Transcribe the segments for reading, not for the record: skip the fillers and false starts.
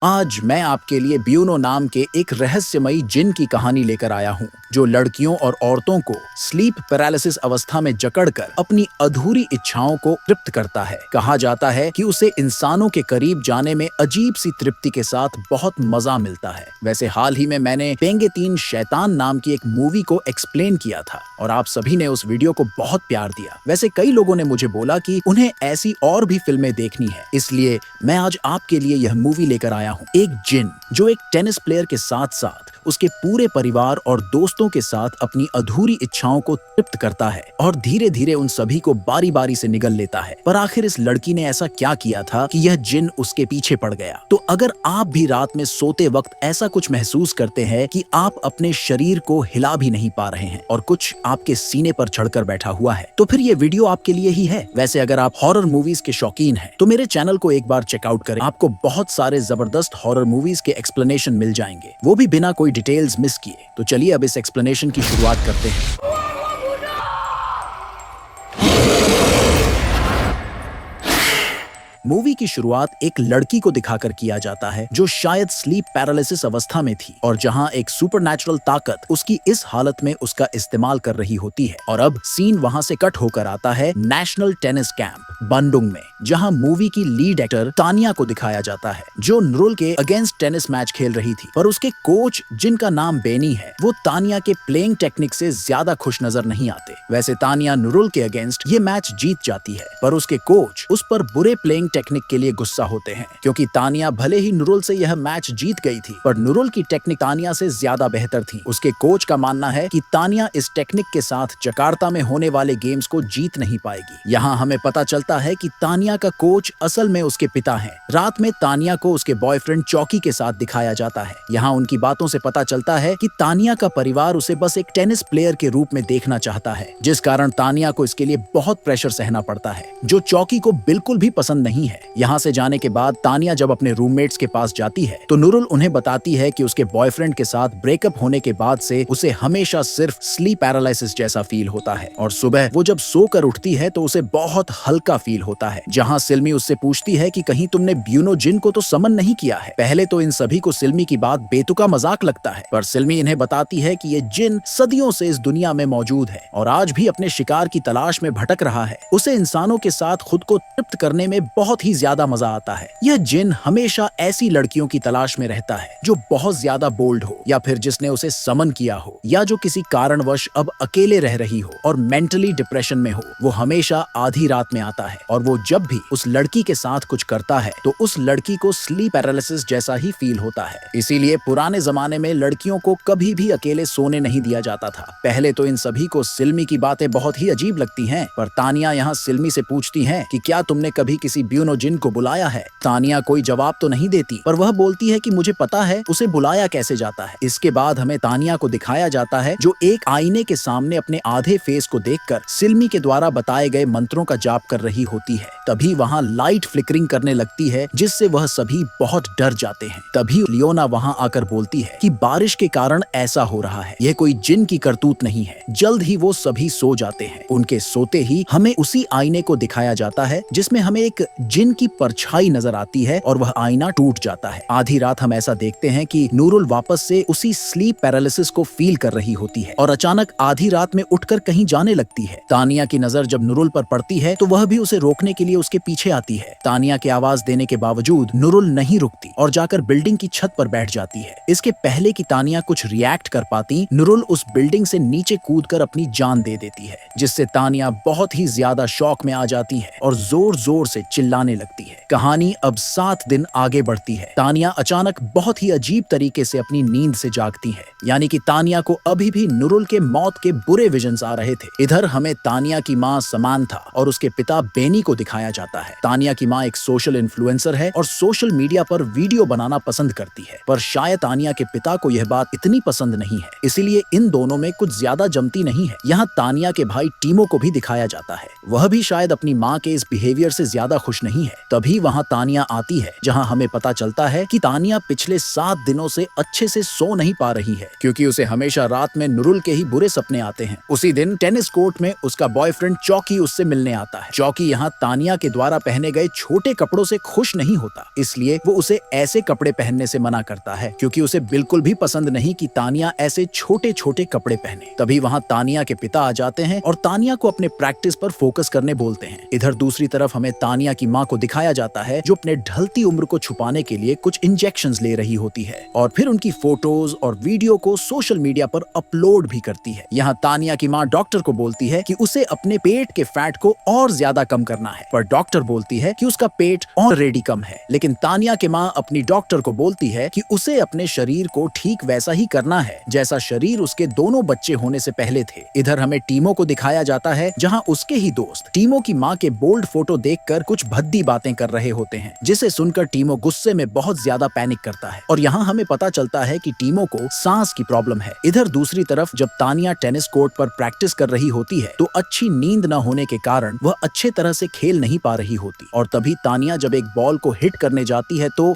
आज मैं आपके लिए ब्यूनो नाम के एक रहस्यमयी जिन की कहानी लेकर आया हूँ जो लड़कियों और औरतों को स्लीप पैरालिसिस अवस्था में जकड़कर अपनी अधूरी इच्छाओं को तृप्त करता है। कहा जाता है कि उसे इंसानों के करीब जाने में अजीब सी तृप्ति के साथ बहुत मजा मिलता है। वैसे हाल ही में मैंने पेंगे 3 शैतान नाम की एक मूवी को एक्सप्लेन किया था और आप सभी ने उस वीडियो को बहुत प्यार दिया। वैसे कई लोगों ने मुझे बोला कि उन्हें ऐसी और भी फिल्में देखनी है, इसलिए मैं आज आपके लिए यह मूवी लेकर आया हूँ। एक जिन जो एक टेनिस प्लेयर के साथ साथ उसके पूरे परिवार और दोस्तों के साथ अपनी अधूरी इच्छाओं को तृप्त करता है और धीरे धीरे उन सभी को बारी बारी से निगल लेता है। पर आखिर इस लड़की ने ऐसा क्या किया था कि यह जिन उसके पीछे पड़ गया? तो अगर आप भी रात में सोते वक्त ऐसा कुछ महसूस करते हैं कि आप अपने शरीर को हिला भी नहीं पा रहे हैं और कुछ आपके सीने पर चढ़कर बैठा हुआ है, तो फिर ये वीडियो आपके लिए ही है। वैसे अगर आप हॉरर मूवीज के शौकीन हैं तो मेरे चैनल को एक बार चेकआउट करें। आपको बहुत सारे जबरदस्त हॉरर मूवीज के एक्सप्लेनेशन मिल जाएंगे, वो भी बिना कोई डिटेल्स मिस किए। तो चलिए अब इस एक्सप्लेनेशन की शुरुआत करते हैं। मूवी की शुरुआत एक लड़की को दिखाकर किया जाता है जो शायद स्लीप पैरालिसिस अवस्था में थी और जहां एक सुपरनैचुरल ताकत उसकी इस हालत में उसका इस्तेमाल कर रही होती है। और अब सीन वहां से कट होकर आता है नेशनल टेनिस कैंप बंडुंग में, जहां मूवी की लीड एक्टर तानिया को दिखाया जाता है जो नुरुल के अगेंस्ट टेनिस मैच खेल रही थी। पर उसके कोच, जिनका नाम बेनी है, वो तानिया के प्लेइंग टेक्निक से ज्यादा खुश नजर नहीं आते। वैसे तानिया नुरुल के अगेंस्ट ये मैच जीत जाती है, पर उसके कोच उस पर बुरे प्लेइंग टेक्निक के लिए गुस्सा होते हैं क्योंकि तानिया भले ही नुरुल से यह मैच जीत गई थी, पर नुरुल की टेक्निक तानिया से ज्यादा बेहतर थी। उसके कोच का मानना है कि तानिया इस टेक्निक के साथ जकार्ता में होने वाले गेम्स को जीत नहीं पाएगी। यहाँ हमें पता चलता है कि तानिया का कोच असल में उसके पिता हैं। रात में तानिया को उसके बॉयफ्रेंड चौकी के साथ दिखाया जाता है। यहाँ उनकी बातों से पता चलता है कि तानिया का परिवार उसे बस एक टेनिस प्लेयर के रूप में देखना चाहता है, जिस कारण तानिया को इसके लिए बहुत प्रेशर सहना पड़ता है, जो चौकी को बिल्कुल भी पसंद नहीं है। यहाँ से जाने के बाद तानिया जब अपने रूममेट्स के पास जाती है तो नुरुल उन्हें बताती है कि उसके बॉयफ्रेंड के साथ ब्रेकअप होने के बाद से उसे हमेशा सिर्फ स्लीप पैरालिसिस जैसा फील होता है और सुबह वो जब सोकर उठती है तो उसे बहुत हल्का फील होता है। जहाँ सिल्मी उससे पूछती है कि कहीं तुमने ब्यूनो जिन को तो समन नहीं किया है। पहले तो इन सभी को सिल्मी की बात बेतुका मजाक लगता है, पर सिल्मी इन्हें बताती है कि ये जिन सदियों से इस दुनिया में मौजूद है और आज भी अपने शिकार की तलाश में भटक रहा है। उसे इंसानों के साथ खुद को तृप्त करने में बहुत ही ज्यादा मजा आता है। यह जिन हमेशा ऐसी लड़कियों की तलाश में रहता है जो बहुत ज्यादा बोल्ड हो, या फिर जिसने उसे समन किया हो, या जो किसी कारणवश अब अकेले रह रही हो और मेंटली डिप्रेशन में हो। वो हमेशा आधी रात में आता है और वो जब भी उस लड़की के साथ कुछ करता है तो उस लड़की को स्लीप पैरालिसिस जैसा ही फील होता है। इसीलिए पुराने जमाने में लड़कियों को कभी भी अकेले सोने नहीं दिया जाता था। पहले तो इन सभी को सिल्मी की बातें बहुत ही अजीब लगती हैं, पर तानिया यहाँ सिल्मी से पूछती है कि क्या तुमने कभी किसी ब्यूनो जिन को बुलाया है। तानिया कोई जवाब तो नहीं देती, पर वह बोलती है कि मुझे पता है उसे बुलाया कैसे जाता है। इसके बाद हमें तानिया को दिखाया जाता है जो एक आईने के सामने अपने आधे फेस को देखकर सिल्मी के द्वारा बताए गए मंत्रों का जाप कर रही होती है। तभी वहाँ लाइट फ्लिकरिंग करने लगती है जिससे वह सभी बहुत डर जाते हैं। तभी लियोना वहाँ आकर बोलती है कि बारिश के कारण ऐसा हो रहा है, यह कोई जिन की करतूत नहीं है। जल्द ही वो सभी सो जाते हैं। उनके सोते ही हमें उसी आईने को दिखाया जाता है जिसमें हमें एक जिन की परछाई नजर आती है और वह आईना टूट जाता है। आधी रात हम ऐसा देखते हैं कि नूरुल वापस से उसी स्लीप पैरालिसिस को फील कर रही होती है और अचानक आधी रात में उठकर कहीं जाने लगती है। तानिया की नजर जब नूरुल पर पड़ती है तो वह भी उसे रोकने के लिए उसके पीछे आती है। तानिया के आवाज देने के बावजूद नूरुल नहीं रुकती और जाकर बिल्डिंग की छत पर बैठ जाती है। इसके पहले कि तानिया कुछ रिएक्ट कर पाती, नूरुल उस बिल्डिंग से नीचे कूदकर अपनी जान दे देती है, जिससे तानिया बहुत ही ज्यादा शॉक में आ जाती है और जोर जोर से चिल्लाने लगती है। कहानी अब 7 दिन आगे बढ़ती है। तानिया अचानक बहुत ही अजीब तरीके से अपनी नींद से जागती है, यानी कि तानिया को अभी भी नुरुल के मौत के बुरे विजन्स आ रहे थे। इधर हमें तानिया की माँ समांथा और उसके पिता बेनी को दिखाया जाता है। तानिया की माँ एक सोशल इन्फ्लुएंसर है और सोशल मीडिया पर वीडियो बनाना पसंद करती है, पर शायद तानिया के पिता को यह बात इतनी पसंद नहीं है, इसीलिए इन दोनों में कुछ ज्यादा जमती नहीं है। यहाँ तानिया के भाई टीमो को भी दिखाया जाता है। वह भी शायद अपनी माँ के इस बिहेवियर से ज्यादा खुश नहीं नहीं है। तभी वहाँ तानिया आती है, जहाँ हमें पता चलता है कि तानिया पिछले 7 दिनों से अच्छे से सो नहीं पा रही है, क्योंकि उसे हमेशा रात में नुरुल के ही बुरे सपने आते हैं। उसी दिन टेनिस कोर्ट में उसका बॉयफ्रेंड चौकी उससे मिलने आता है। चौकी यहाँ तानिया के द्वारा पहने गए छोटे कपड़ों से खुश नहीं होता, इसलिए वो उसे ऐसे कपड़े पहनने से मना करता है, क्योंकि उसे बिल्कुल भी पसंद नहीं कि तानिया ऐसे छोटे छोटे कपड़े पहने। तभी वहाँ तानिया के पिता आ जाते हैं और तानिया को अपने प्रैक्टिस पर फोकस करने बोलते हैं। इधर दूसरी तरफ हमें तानिया की माँ को दिखाया जाता है, जो अपने ढलती उम्र को छुपाने के लिए कुछ इंजेक्शंस ले रही होती है और फिर उनकी फोटोज और वीडियो को सोशल मीडिया पर अपलोड भी करती है। यहाँ तानिया की माँ डॉक्टर को बोलती है कि उसे अपने पेट के फैट को और ज्यादा कम करना है, पर डॉक्टर बोलती है कि उसका पेट ऑलरेडी कम है। लेकिन तानिया की माँ अपनी डॉक्टर को बोलती है कि उसे अपने शरीर को ठीक वैसा ही करना है जैसा शरीर उसके दोनों बच्चे होने से पहले थे। इधर हमें टीमो को दिखाया जाता है, जहाँ उसके ही दोस्त टीमो की माँ के बोल्ड फोटो देखकर कुछ भद्दी बातें कर रहे होते हैं, जिसे सुनकर टीमो गुस्से में बहुत ज्यादा पैनिक करता है और यहाँ हमें पता चलता है कि टीमो को सांस की प्रॉब्लम है। इधर दूसरी तरफ जब तानिया टेनिस कोर्ट पर प्रैक्टिस कर रही होती है तो अच्छी नींद न होने के कारण वह अच्छे तरह से खेल नहीं पा रही होती और तभी तानिया जब एक बॉल को हिट करने जाती है तो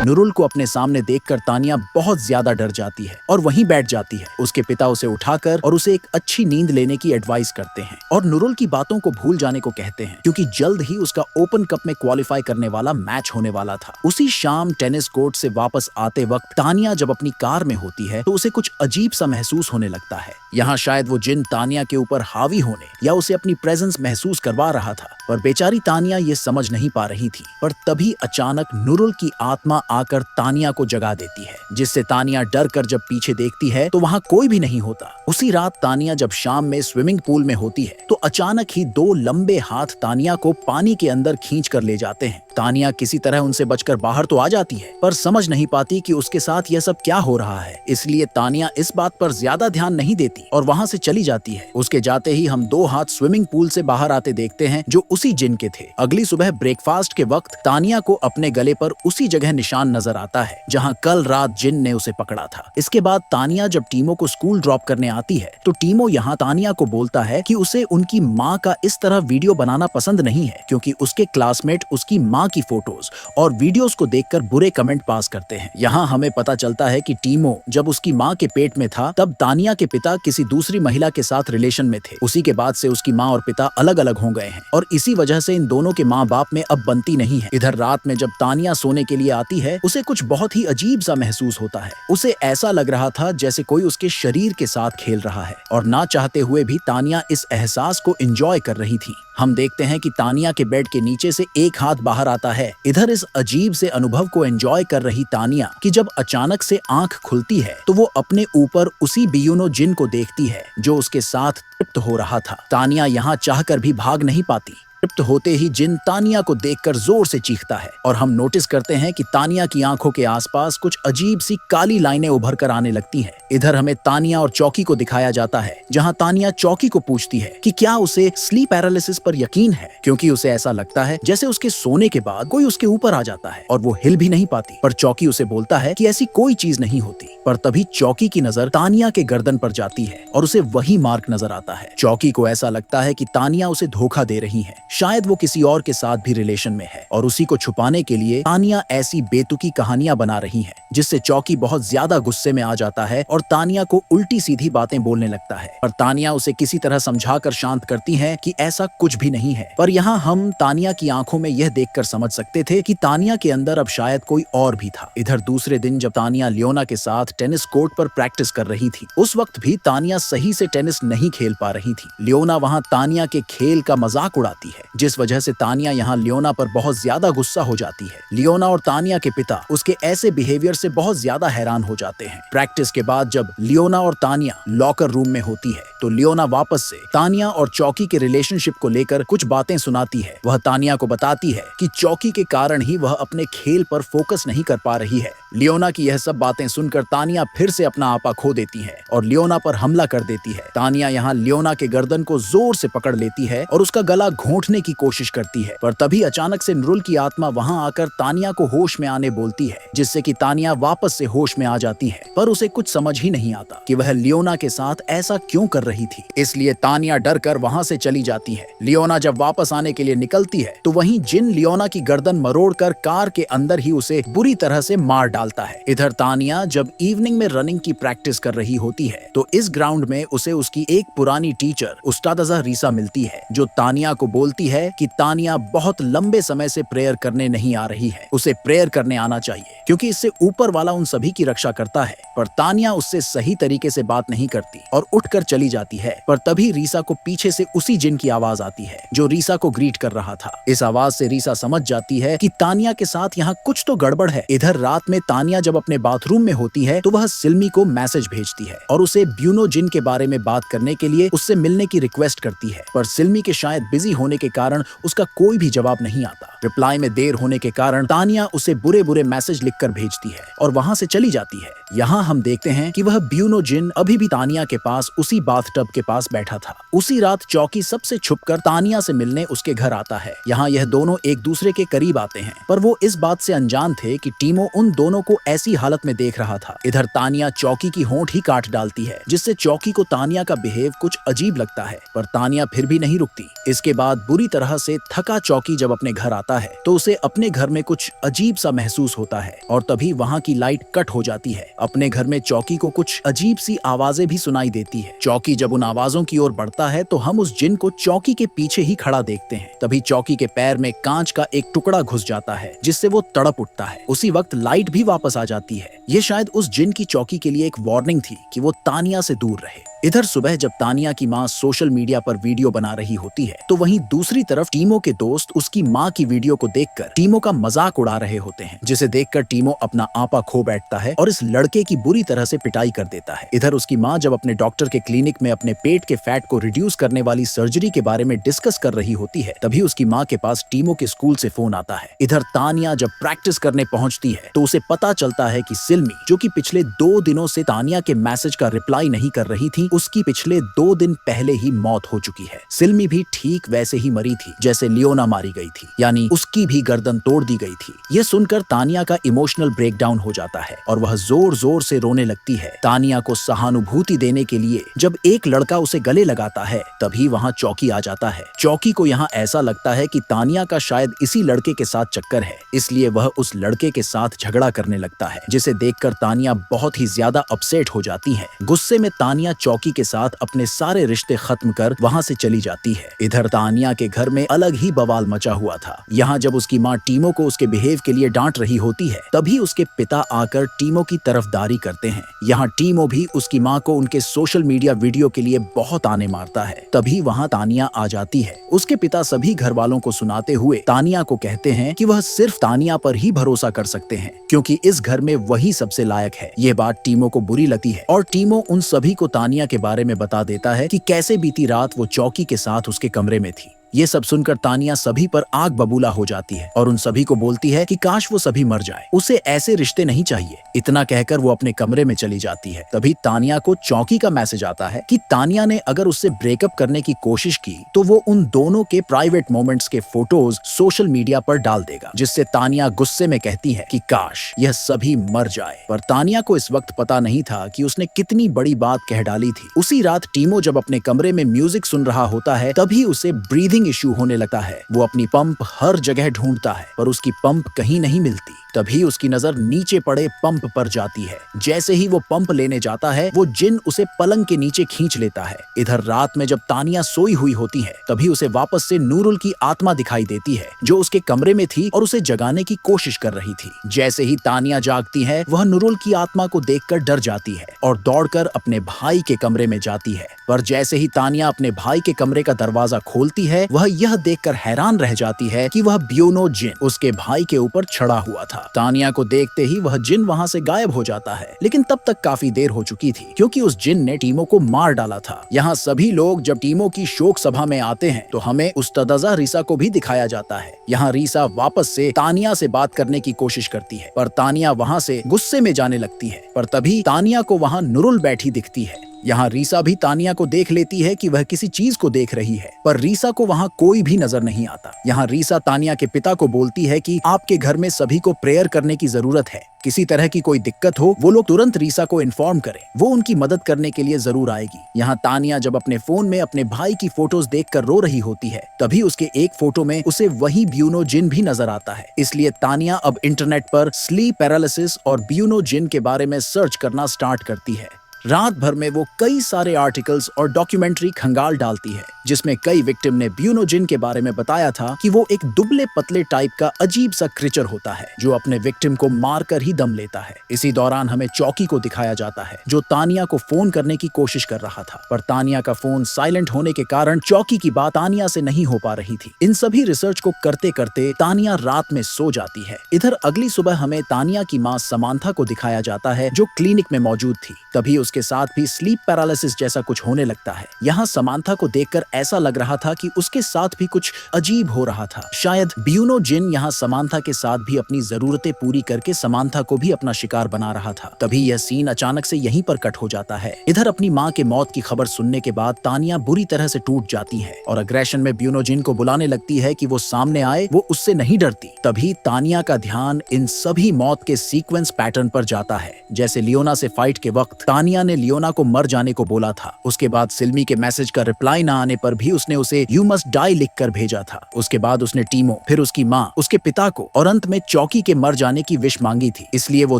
नुरुल को अपने सामने देखकर तानिया बहुत ज्यादा डर जाती है और वहीं बैठ जाती है। उसके पिता उसे उठाकर और उसे एक अच्छी नींद लेने की एडवाइस करते हैं और नुरुल की बातों को भूल जाने को कहते हैं, क्योंकि जल्द ही उसका ओपन कप में क्वालिफाई करने वाला मैच होने वाला था। उसी शाम टेनिस कोर्ट से वापस आते वक्त तानिया जब अपनी कार में होती है तो उसे कुछ अजीब सा महसूस होने लगता है। यहाँ शायद वो जिन तानिया के ऊपर हावी होने या उसे अपनी प्रेजेंस महसूस करवा रहा था, पर बेचारी तानिया ये समझ नहीं पा रही थी। पर तभी अचानक नुरुल की आत्मा आकर तानिया को जगा देती है, जिससे तानिया डर कर जब पीछे देखती है तो वहाँ कोई भी नहीं होता। उसी रात तानिया जब शाम में स्विमिंग पूल में होती है तो अचानक ही 2 लंबे हाथ तानिया को पानी के अंदर खींच कर ले जाते हैं। तानिया किसी तरह उनसे बचकर बाहर तो आ जाती है, पर समझ नहीं पाती कि उसके साथ यह सब क्या हो रहा है, इसलिए तानिया इस बात पर ज्यादा ध्यान नहीं देती और वहाँ से चली जाती है। उसके जाते ही हम 2 हाथ स्विमिंग पूल से बाहर आते देखते हैं, जो उसी जिन के थे। अगली सुबह ब्रेकफास्ट के वक्त तानिया को अपने गले पर उसी जगह निशान नजर आता है जहाँ कल रात जिन ने उसे पकड़ा था। इसके बाद तानिया जब टीमो को स्कूल ड्रॉप करने आती है तो टीमो यहाँ तानिया को बोलता है कि उसे उनकी माँ का इस तरह वीडियो बनाना पसंद नहीं है, क्योंकि उसके क्लासमेट उसकी माँ की फोटोज और वीडियोस को देखकर बुरे कमेंट पास करते हैं। यहाँ हमें पता चलता है कि टीमो जब उसकी माँ के पेट में था तब तानिया के पिता किसी दूसरी महिला के साथ रिलेशन में थे। उसी के बाद से उसकी माँ और पिता अलग अलग हो गए हैं और इसी वजह से इन दोनों के माँ बाप में अब बनती नहीं है। इधर रात में जब तानिया सोने के लिए आती है उसे कुछ बहुत ही अजीब सा महसूस होता है। उसे ऐसा लग रहा था जैसे कोई उसके शरीर के साथ खेल रहा है और ना चाहते हुए भी तानिया इस एहसास को एंजॉय कर रही थी। हम देखते हैं कि तानिया के बेड के नीचे से एक हाथ बाहर आता है। इधर इस अजीब से अनुभव को एंजॉय कर रही तानिया की जब अचानक से आंख खुलती है तो वो अपने ऊपर उसी बियूनो जिन को देखती है जो उसके साथ तृप्त हो रहा था। तानिया यहाँ चाहकर भी भाग नहीं पाती। तृप्त होते ही जिन तानिया को देखकर जोर से चीखता है और हम नोटिस करते हैं कि तानिया की आंखों के आसपास कुछ अजीब सी काली लाइनें उभर कर आने लगती हैं। इधर हमें तानिया और चौकी को दिखाया जाता है, जहां तानिया चौकी को पूछती है कि क्या उसे स्लीप पैरालिसिस पर यकीन है, क्योंकि उसे ऐसा लगता है जैसे उसके सोने के बाद कोई उसके ऊपर आ जाता है और वो हिल भी नहीं पाती। पर चौकी उसे बोलता है कि ऐसी कोई चीज नहीं होती। पर तभी चौकी की नजर तानिया के गर्दन पर जाती है और उसे वही मार्क नजर आता है। चौकी को ऐसा लगता है कि तानिया उसे धोखा दे रही है, शायद वो किसी और के साथ भी रिलेशन में है और उसी को छुपाने के लिए तानिया ऐसी बेतुकी कहानियां बना रही है, जिससे चौकी बहुत ज्यादा गुस्से में आ जाता है और तानिया को उल्टी सीधी बातें बोलने लगता है। पर तानिया उसे किसी तरह समझाकर शांत करती है कि ऐसा कुछ भी नहीं है। पर यहाँ हम तानिया की आंखों में यह देखकर समझ सकते थे कि तानिया के अंदर अब शायद कोई और भी था। इधर दूसरे दिन जब तानिया लियोना के साथ टेनिस कोर्ट पर प्रैक्टिस कर रही थी, उस वक्त भी तानिया सही से टेनिस नहीं खेल पा रही थी। लियोना वहाँ तानिया के खेल का मजाक उड़ाती है, जिस वजह से तानिया यहाँ लियोना पर बहुत ज्यादा गुस्सा हो जाती है। लियोना और तानिया के पिता उसके ऐसे बिहेवियर से बहुत ज्यादा हैरान हो जाते हैं। प्रैक्टिस के बाद जब लियोना और तानिया लॉकर रूम में होती है तो लियोना वापस से तानिया और चौकी के रिलेशनशिप को लेकर कुछ बातें सुनाती है। वह तानिया को बताती है कि चौकी के कारण ही वह अपने खेल पर फोकस नहीं कर पा रही है। लियोना की यह सब बातें सुनकर तानिया फिर से अपना आपा खो देती है और लियोना पर हमला कर देती है। तानिया यहाँ लियोना के गर्दन को जोर से पकड़ लेती है और उसका गला घोंटने की कोशिश करती है, पर तभी अचानक से नुरुल की आत्मा वहाँ आकर तानिया को होश में आने बोलती है, जिससे कि तानिया वापस से होश में आ जाती है। पर उसे कुछ समझ ही नहीं आता कि वह लियोना के साथ ऐसा क्यों कर रही थी, इसलिए तानिया डर कर वहाँ से चली जाती है। लियोना जब वापस आने के लिए निकलती है तो वहीं जिन लियोना की गर्दन मरोड़कर कार के अंदर ही उसे बुरी तरह से मार डालता है। इधर तानिया जब इवनिंग में रनिंग की प्रैक्टिस कर रही होती है तो इस ग्राउंड में उसे उसकी एक पुरानी टीचर उस्तादजा रीसा मिलती है, जो तानिया को बोलती है कि तानिया बहुत लंबे समय से प्रेयर करने नहीं आ रही है, उसे प्रेयर करने आना चाहिए क्योंकि इससे ऊपर वाला उन सभी की रक्षा करता है। पर तानिया उससे सही तरीके से बात नहीं करती और उठकर चली जाती है। पर तभी रीसा को पीछे से उसी जिन की आवाज आती है जो रीसा को ग्रीट कर रहा था। इस आवाज से रीसा समझ जाती है कि तानिया के साथ यहाँ कुछ तो गड़बड़ है। इधर रात में तानिया जब अपने बाथरूम में होती है तो वह सिल्मी को मैसेज भेजती है और उसे ब्यूनो जिन के बारे में बात करने के लिए उससे मिलने की रिक्वेस्ट करती है, पर सिल्मी के शायद बिजी होने के कारण उसका कोई भी जवाब नहीं आता। रिप्लाई में देर होने के कारण तानिया उसे बुरे बुरे मैसेज लिखकर भेजती है और वहाँ से चली जाती है। यहाँ हम देखते हैं कि वह ब्यूनो जिन अभी भी तानिया के पास उसी बाथटब के पास बैठा था। उसी रात चौकी सबसे छुपकर तानिया से मिलने उसके घर आता है। यहाँ यह दोनों एक दूसरे के करीब आते हैं, पर वो इस बात से अनजान थे कि टीमो उन दोनों को ऐसी हालत में देख रहा था। इधर तानिया चौकी की होंठ ही काट डालती है, जिससे चौकी को तानिया का बिहेव कुछ अजीब लगता है, पर तानिया फिर भी नहीं रुकती। इसके बाद बुरी तरह से थका चौकी जब अपने घर आता है तो उसे अपने घर में कुछ अजीब सा महसूस होता है और तभी वहाँ की लाइट कट हो जाती है। अपने घर में चौकी को कुछ अजीब सी आवाजें भी सुनाई देती है। चौकी जब उन आवाजों की ओर बढ़ता है तो हम उस जिन को चौकी के पीछे ही खड़ा देखते हैं। तभी चौकी के पैर में कांच का एक टुकड़ा घुस जाता है, जिससे वो तड़प उठता है। उसी वक्त लाइट भी वापस आ जाती है। ये शायद उस जिन की चौकी के लिए एक वार्निंग थी कि वो तानिया से दूर रहे। इधर सुबह जब तानिया की माँ सोशल मीडिया पर वीडियो बना रही होती है तो वहीं दूसरी तरफ टीमो के दोस्त उसकी माँ की वीडियो को देखकर टीमो का मजाक उड़ा रहे होते हैं, जिसे देखकर टीमो अपना आपा खो बैठता है और इस लड़के की बुरी तरह से पिटाई कर देता है। इधर उसकी माँ जब अपने डॉक्टर के क्लिनिक में अपने पेट के फैट को रिड्यूस करने वाली सर्जरी के बारे में डिस्कस कर रही होती है, तभी उसकी माँ के पास टीमो के स्कूल से फोन आता है। इधर तानिया जब प्रैक्टिस करने पहुंचती है तो उसे पता चलता है कि सिल्मी, जो कि पिछले 2 दिनों से तानिया के मैसेज का रिप्लाई नहीं कर रही थी, उसकी पिछले 2 दिन पहले ही मौत हो चुकी है। सिल्मी भी ठीक वैसे ही मरी थी जैसे लियोना मारी गई थी, यानी उसकी भी गर्दन तोड़ दी गई थी। ये सुनकर तानिया का इमोशनल ब्रेकडाउन हो जाता है और वह जोर जोर से रोने लगती है। तानिया को सहानुभूति देने के लिए जब एक लड़का उसे गले लगाता है तभी वहाँ चौकी आ जाता है। चौकी को यहाँ ऐसा लगता है कि तानिया का शायद इसी लड़के के साथ चक्कर है, इसलिए वह उस लड़के के साथ झगड़ा करने लगता है, जिसे देखकर तानिया बहुत ही ज्यादा अपसेट हो जाती है। गुस्से में तानिया चौकी के साथ अपने सारे रिश्ते खत्म कर वहाँ से चली जाती है। इधर तानिया के घर में अलग ही बवाल मचा हुआ था। यहाँ जब उसकी माँ टीमो को उसके बिहेव के लिए डांट रही होती है तभी उसके पिता आकर टीमो की तरफदारी करते हैं। यहाँ टीमो भी उसकी माँ को उनके सोशल मीडिया वीडियो के लिए बहुत आने मारता है। तभी वहाँ तानिया आ जाती है। उसके पिता सभी घर वालों को सुनाते हुए तानिया को कहते हैं कि वह सिर्फ तानिया पर ही भरोसा कर सकते हैं क्योंकि इस घर में वही सबसे लायक है। ये बात टीमो को बुरी लगती है और टीमो उन सभी को तानिया के बारे में बता देता है कि कैसे बीती रात वो चौकी के साथ उसके कमरे में थी। ये सब सुनकर तानिया सभी पर आग बबूला हो जाती है और उन सभी को बोलती है कि काश वो सभी मर जाए, उसे ऐसे रिश्ते नहीं चाहिए। इतना कहकर वो अपने कमरे में चली जाती है। तभी तानिया को चौकी का मैसेज आता है कि तानिया ने अगर उससे ब्रेकअप करने की कोशिश की तो वो उन दोनों के प्राइवेट मोमेंट्स के फोटोज सोशल मीडिया पर डाल देगा, जिससे तानिया गुस्से में कहती है कि काश यह सभी मर जाए। पर तानिया को इस वक्त पता नहीं था कि उसने कितनी बड़ी बात कह डाली थी। उसी रात टीमो जब अपने कमरे में म्यूजिक सुन रहा होता है तभी उसे ब्रीदिंग इशू होने लगता है। वो अपनी पंप हर जगह ढूंढता है पर उसकी पंप कहीं नहीं मिलती। तभी उसकी नजर नीचे पड़े पंप पर जाती है। जैसे ही वो पंप लेने जाता है वो जिन उसे पलंग के नीचे खींच लेता है। इधर रात में जब तानिया सोई हुई होती है तभी उसे वापस से नूरुल की आत्मा दिखाई देती है जो उसके कमरे में थी और उसे जगाने की कोशिश कर रही थी। जैसे ही तानिया जागती है वह नूरुल की आत्मा को देखकर डर जाती है और दौड़कर अपने भाई के कमरे में जाती है। पर जैसे ही तानिया अपने भाई के कमरे का दरवाजा खोलती है वह यह देखकर हैरान रह जाती है कि वह ब्यूनो जिन उसके भाई के ऊपर चढ़ा हुआ था। तानिया को देखते ही वह जिन वहाँ से गायब हो जाता है, लेकिन तब तक काफी देर हो चुकी थी क्योंकि उस जिन ने टीमो को मार डाला था। यहाँ सभी लोग जब टीमो की शोक सभा में आते हैं तो हमें उस्तादा रीसा को भी दिखाया जाता है। यहाँ रीसा वापस से तानिया से बात करने की कोशिश करती है, पर तानिया वहाँ से गुस्से में जाने लगती है। पर तभी तानिया को वहाँ नुरुल बैठी दिखती है। यहाँ रीसा भी तानिया को देख लेती है कि वह किसी चीज को देख रही है, पर रीसा को वहाँ कोई भी नजर नहीं आता। यहाँ रीसा तानिया के पिता को बोलती है कि आपके घर में सभी को प्रेयर करने की जरूरत है, किसी तरह की कोई दिक्कत हो वो लोग तुरंत रीसा को इन्फॉर्म करें, वो उनकी मदद करने के लिए जरूर आएगी। यहाँ तानिया जब अपने फोन में अपने भाई की फोटोज देखकर रो रही होती है, तभी उसके एक फोटो में उसे वही ब्यूनो जिन भी नजर आता है। इसलिए तानिया अब इंटरनेट पर स्लीप पैरालिसिस और ब्यूनो जिन के बारे में सर्च करना स्टार्ट करती है। रात भर में वो कई सारे आर्टिकल्स और डॉक्यूमेंट्री खंगाल डालती है, जिसमें कई विक्टिम ने ब्यूनो जिन के बारे में बताया था कि वो एक दुबले पतले टाइप का अजीब सा क्रीचर होता है जो अपने विक्टिम को मारकर ही दम लेता है। इसी दौरान हमें चौकी को दिखाया जाता है जो तानिया को फोन करने की कोशिश कर रहा था, पर तानिया का फोन साइलेंट होने के कारण चौकी की बात तानिया से नहीं हो पा रही थी। इन सभी रिसर्च को करते करते तानिया रात में सो जाती है। इधर अगली सुबह हमें तानिया की माँ समांथा को दिखाया जाता है जो क्लिनिक में मौजूद थी। तभी उसके साथ भी स्लीप पैरालिसिस जैसा कुछ होने लगता है। यहाँ समांथा को देखकर ऐसा लग रहा था कि उसके साथ भी कुछ अजीब हो रहा था। शायद ब्यूनो जिन यहाँ समांथा के साथ भी अपनी जरूरतें पूरी करके समांथा को भी अपना शिकार बना रहा था। तभी यह सीन अचानक से यहीं पर कट हो जाता है। इधर अपनी माँ के मौत की खबर सुनने के बाद तानिया बुरी तरह से टूट जाती है और अग्रेशन में ब्यूनो जिन को बुलाने लगती है कि वो सामने आए, वो उससे नहीं डरती। तभी तानिया का ध्यान इन सभी मौत के सीक्वेंस पैटर्न पर जाता है। जैसे लियोना से फाइट के वक्त तानिया ने लियोना को मर जाने को बोला था, उसके बाद सिल्मी के मैसेज का रिप्लाई न आने पर भी उसने उसे यू मस्ट डाई लिखकर भेजा था। उसके बाद उसने टीमो, फिर उसकी माँ, उसके पिता को और अंत में चौकी के मर जाने की विश मांगी थी। इसलिए वो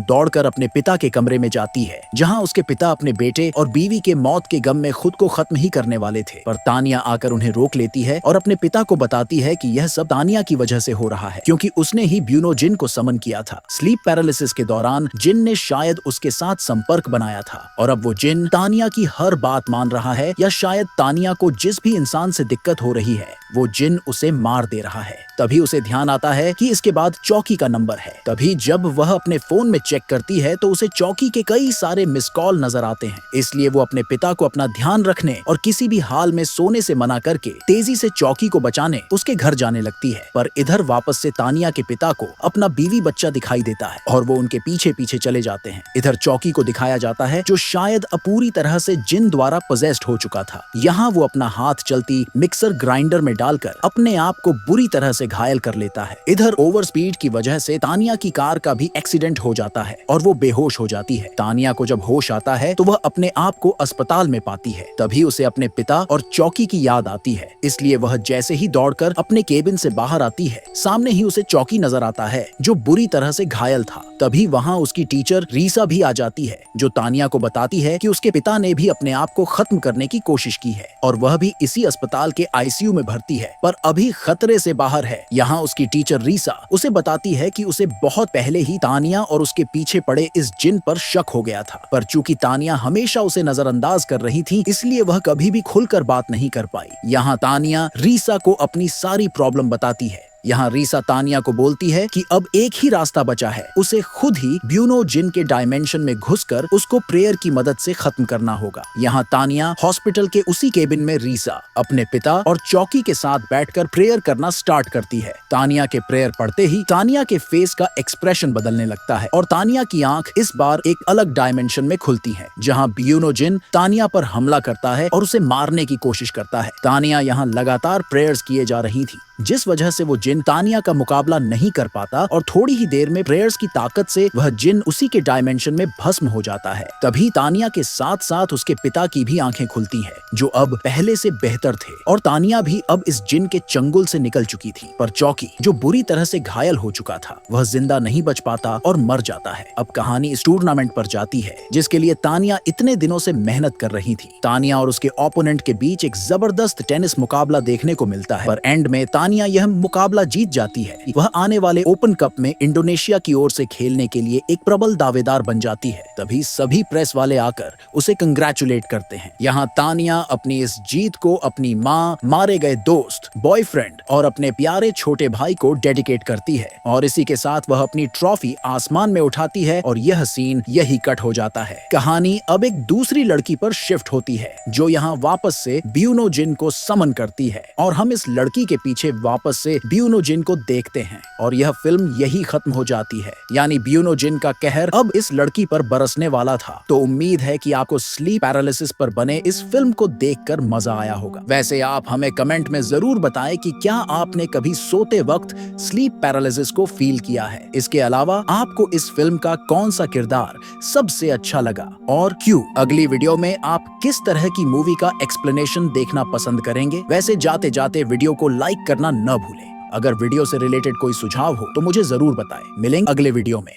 दौड़कर अपने पिता के कमरे में जाती है जहाँ उसके पिता अपने बेटे और बीवी के मौत के गम में खुद को खत्म ही करने वाले थे, पर तानिया आकर उन्हें रोक लेती है और अपने पिता को बताती है कि यह सब तानिया की वजह से हो रहा है क्योंकि उसने ही ब्यूनो जिन को समन किया था। स्लीप पैरालिसिस के दौरान जिन ने शायद उसके साथ संपर्क बनाया था और अब वो जिन तानिया की हर बात मान रहा है, या शायद तानिया को जिस भी इंसान से दिक्कत हो रही है वो जिन उसे मार दे रहा है। तभी उसे ध्यान आता है कि इसके बाद चौकी का नंबर है। तभी जब वह अपने फोन में चेक करती है तो उसे चौकी के कई सारे मिस कॉल नजर आते हैं। इसलिए वो अपने पिता को अपना ध्यान रखने और किसी भी हाल में सोने से मना करके तेजी से चौकी को बचाने उसके घर जाने लगती है। पर इधर वापस से तानिया के पिता को अपना बीवी बच्चा दिखाई देता है और वो उनके पीछे पीछे चले जाते हैं। इधर चौकी को दिखाया जाता है जो शायद पूरी तरह से जिन द्वारा पोजेस्ड हो चुका था। यहाँ वो अपना हाथ चलती मिक्सर ग्राइंडर में डालकर अपने आप को बुरी तरह से घायल कर लेता है। इधर ओवर स्पीड की वजह से तानिया की कार का भी एक्सीडेंट हो जाता है और वो बेहोश हो जाती है। तानिया को जब होश आता है तो वह अपने आप को अस्पताल में पाती है। तभी उसे अपने पिता और चौकी की याद आती है, इसलिए वह जैसे ही दौड़कर अपने केबिन से बाहर आती है, सामने ही उसे चौकी नजर आता है जो बुरी तरह से घायल था। तभी वहाँ उसकी टीचर रीसा भी आ जाती है जो तानिया को बताती है कि उसके पिता ने भी अपने आप को खत्म करने की कोशिश की है और वह भी इसी अस्पताल के आईसीयू में भर्ती है, पर अभी खतरे से बाहर है। यहाँ उसकी टीचर रीसा उसे बताती है कि उसे बहुत पहले ही तानिया और उसके पीछे पड़े इस जिन पर शक हो गया था, पर चूंकि तानिया हमेशा उसे नजरअंदाज कर रही थी इसलिए वह कभी भी खुलकर बात नहीं कर पाई। यहाँ तानिया रीसा को अपनी सारी प्रॉब्लम बताती है। यहाँ रीसा तानिया को बोलती है कि अब एक ही रास्ता बचा है, उसे खुद ही ब्यूनो जिन के डायमेंशन में घुसकर उसको प्रेयर की मदद से खत्म करना होगा। यहाँ तानिया हॉस्पिटल के उसी केबिन में रीसा अपने पिता और चौकी के साथ बैठकर प्रेयर करना स्टार्ट करती है। तानिया के प्रेयर पढ़ते ही तानिया के फेस का एक्सप्रेशन बदलने लगता है और तानिया की आंख इस बार एक अलग डायमेंशन में खुलती है जहाँ ब्यूनो जिन तानिया पर हमला करता है और उसे मारने की कोशिश करता है। तानिया यहाँ लगातार प्रेयर्स किए जा रही थी जिस वजह से वो जिन तानिया का मुकाबला नहीं कर पाता और थोड़ी ही देर में प्रेयर्स की ताकत से वह जिन उसी के डायमेंशन में भस्म हो जाता है। तभी तानिया के साथ साथ उसके पिता की भी आंखें खुलती हैं जो अब पहले से बेहतर थे और तानिया भी अब इस जिन के चंगुल से निकल चुकी थी। पर चौकी जो बुरी तरह से घायल हो चुका था वह जिंदा नहीं बच पाता और मर जाता है। अब कहानी इस टूर्नामेंट पर जाती है जिसके लिए तानिया इतने दिनों से मेहनत कर रही थी। तानिया और उसके ओपोनेंट के बीच एक जबरदस्त टेनिस मुकाबला देखने को मिलता है, पर एंड में तानिया यह मुकाबला जीत जाती है, वह आने वाले ओपन कप में इंडोनेशिया की ओर से खेलने के लिए एक प्रबल दावेदार बन जाती है। तभी सभी प्रेस वाले आकर उसे कंग्रेचुलेट करते हैं। यहाँ तानिया अपनी इस जीत को अपनी माँ, मारे गए दोस्त, बॉयफ्रेंड और अपने प्यारे छोटे भाई को डेडिकेट करती है और इसी के साथ वह अपनी ट्रॉफी आसमान में उठाती है और यह सीन यही कट हो जाता है। कहानी अब एक दूसरी लड़की पर शिफ्ट होती है जो यहाँ वापस से ब्यूनो जिन को समन करती है और हम इस लड़की के पीछे वापस से ब्यूनो जिन को देखते हैं और यह फिल्म यही खत्म हो जाती है। यानी ब्यूनो जिन का कहर अब इस लड़की पर बरसने वाला था। तो उम्मीद है कि आपको स्लीप पैरालिसिस पर बने इस फिल्म को देखकर मजा आया होगा। वैसे आप हमें कमेंट में जरूर बताएं कि क्या आपने कभी सोते वक्त स्लीप पैरालिसिस को फील किया है। इसके अलावा आपको इस फिल्म का कौन सा किरदार सबसे अच्छा लगा और क्यों? अगली वीडियो में आप किस तरह की मूवी का एक्सप्लेनेशन देखना पसंद करेंगे? वैसे जाते जाते वीडियो को लाइक करना न भूलें। अगर वीडियो से रिलेटेड कोई सुझाव हो तो मुझे जरूर बताएं। मिलेंगे अगले वीडियो में।